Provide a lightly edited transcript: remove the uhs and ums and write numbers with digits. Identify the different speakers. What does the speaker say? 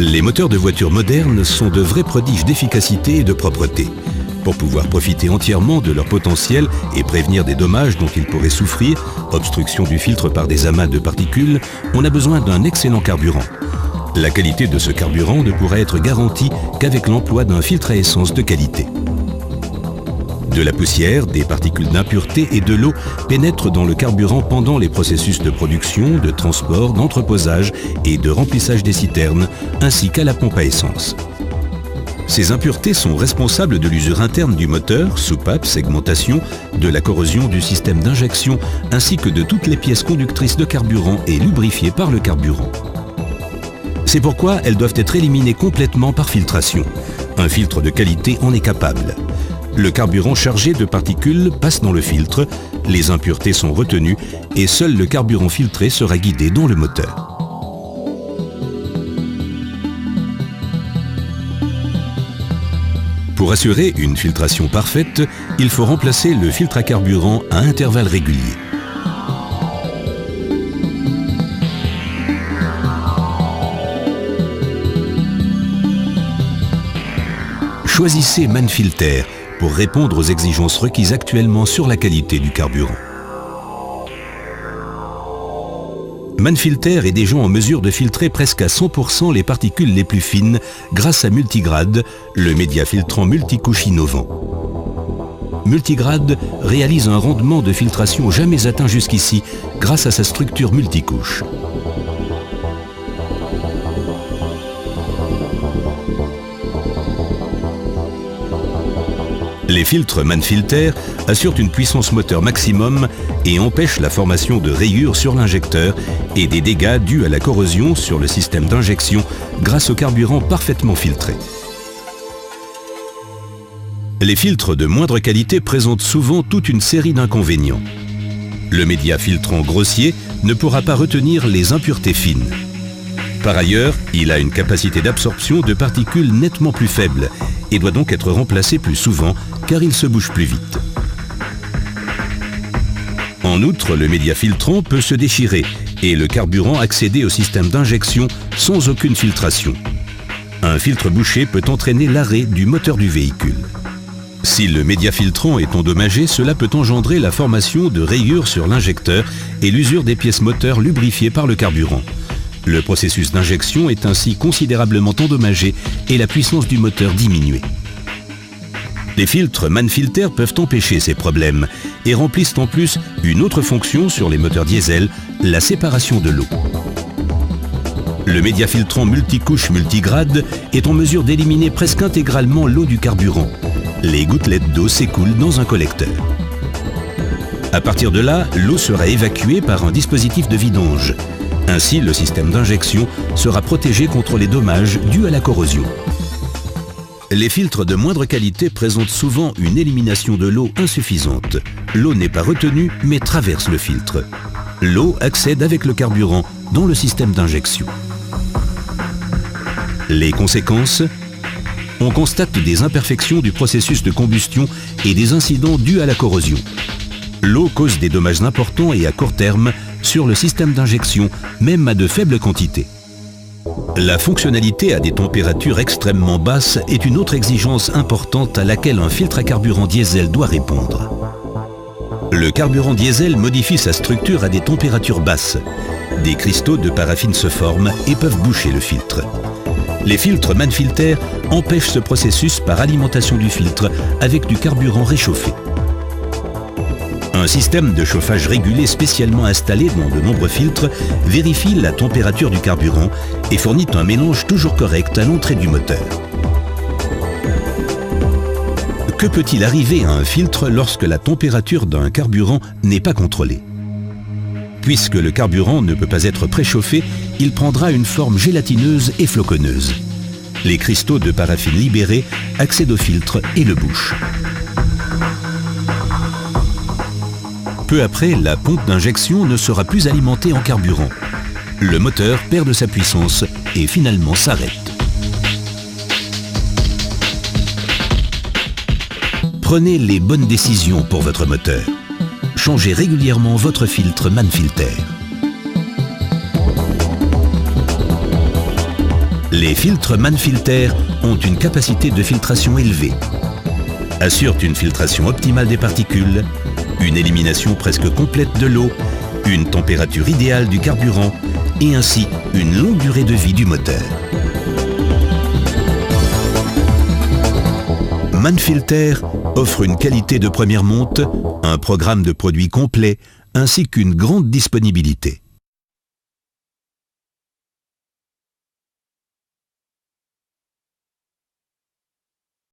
Speaker 1: Les moteurs de voitures modernes sont de vrais prodiges d'efficacité et de propreté. Pour pouvoir profiter entièrement de leur potentiel et prévenir des dommages dont ils pourraient souffrir, obstruction du filtre par des amas de particules, on a besoin d'un excellent carburant. La qualité de ce carburant ne pourra être garantie qu'avec l'emploi d'un filtre à essence de qualité. De la poussière, des particules d'impureté et de l'eau pénètrent dans le carburant pendant les processus de production, de transport, d'entreposage et de remplissage des citernes, ainsi qu'à la pompe à essence. Ces impuretés sont responsables de l'usure interne du moteur, soupape, segmentation, de la corrosion du système d'injection, ainsi que de toutes les pièces conductrices de carburant et lubrifiées par le carburant. C'est pourquoi elles doivent être éliminées complètement par filtration. Un filtre de qualité en est capable. Le carburant chargé de particules passe dans le filtre, les impuretés sont retenues et seul le carburant filtré sera guidé dans le moteur. Pour assurer une filtration parfaite, il faut remplacer le filtre à carburant à intervalles réguliers. Choisissez Manfilter pour répondre aux exigences requises actuellement sur la qualité du carburant. Manfilter est déjà en mesure de filtrer presque à 100% les particules les plus fines grâce à Multigrade, le média filtrant multicouche innovant. Multigrade réalise un rendement de filtration jamais atteint jusqu'ici grâce à sa structure multicouche. Les filtres Manfilter assurent une puissance moteur maximum et empêchent la formation de rayures sur l'injecteur et des dégâts dus à la corrosion sur le système d'injection grâce au carburant parfaitement filtré. Les filtres de moindre qualité présentent souvent toute une série d'inconvénients. Le média filtrant grossier ne pourra pas retenir les impuretés fines. Par ailleurs, il a une capacité d'absorption de particules nettement plus faible et doit donc être remplacé plus souvent car il se bouge plus vite. En outre, le média filtrant peut se déchirer et le carburant accéder au système d'injection sans aucune filtration. Un filtre bouché peut entraîner l'arrêt du moteur du véhicule. Si le média filtrant est endommagé, cela peut engendrer la formation de rayures sur l'injecteur et l'usure des pièces moteurs lubrifiées par le carburant. Le processus d'injection est ainsi considérablement endommagé et la puissance du moteur diminuée. Les filtres Manfilter peuvent empêcher ces problèmes et remplissent en plus une autre fonction sur les moteurs diesel, la séparation de l'eau. Le média filtrant multicouche Multigrade est en mesure d'éliminer presque intégralement l'eau du carburant. Les gouttelettes d'eau s'écoulent dans un collecteur. À partir de là, l'eau sera évacuée par un dispositif de vidange. Ainsi, le système d'injection sera protégé contre les dommages dus à la corrosion. Les filtres de moindre qualité présentent souvent une élimination de l'eau insuffisante. L'eau n'est pas retenue, mais traverse le filtre. L'eau accède avec le carburant dans le système d'injection. Les conséquences ? On constate des imperfections du processus de combustion et des incidents dus à la corrosion. L'eau cause des dommages importants et à court terme sur le système d'injection, même à de faibles quantités. La fonctionnalité à des températures extrêmement basses est une autre exigence importante à laquelle un filtre à carburant diesel doit répondre. Le carburant diesel modifie sa structure à des températures basses. Des cristaux de paraffine se forment et peuvent boucher le filtre. Les filtres Manfilter empêchent ce processus par alimentation du filtre avec du carburant réchauffé. Un système de chauffage régulé spécialement installé dans de nombreux filtres vérifie la température du carburant et fournit un mélange toujours correct à l'entrée du moteur. Que peut-il arriver à un filtre lorsque la température d'un carburant n'est pas contrôlée? Puisque le carburant ne peut pas être préchauffé, il prendra une forme gélatineuse et floconneuse. Les cristaux de paraffine libérés accèdent au filtre et le bouchent. Peu après, la pompe d'injection ne sera plus alimentée en carburant. Le moteur perd de sa puissance et finalement s'arrête. Prenez les bonnes décisions pour votre moteur. Changez régulièrement votre filtre Manfilter. Les filtres Manfilter ont une capacité de filtration élevée, assurent une filtration optimale des particules, une élimination presque complète de l'eau, une température idéale du carburant et ainsi une longue durée de vie du moteur. Manfilter offre une qualité de première monte, un programme de produits complet ainsi qu'une grande disponibilité.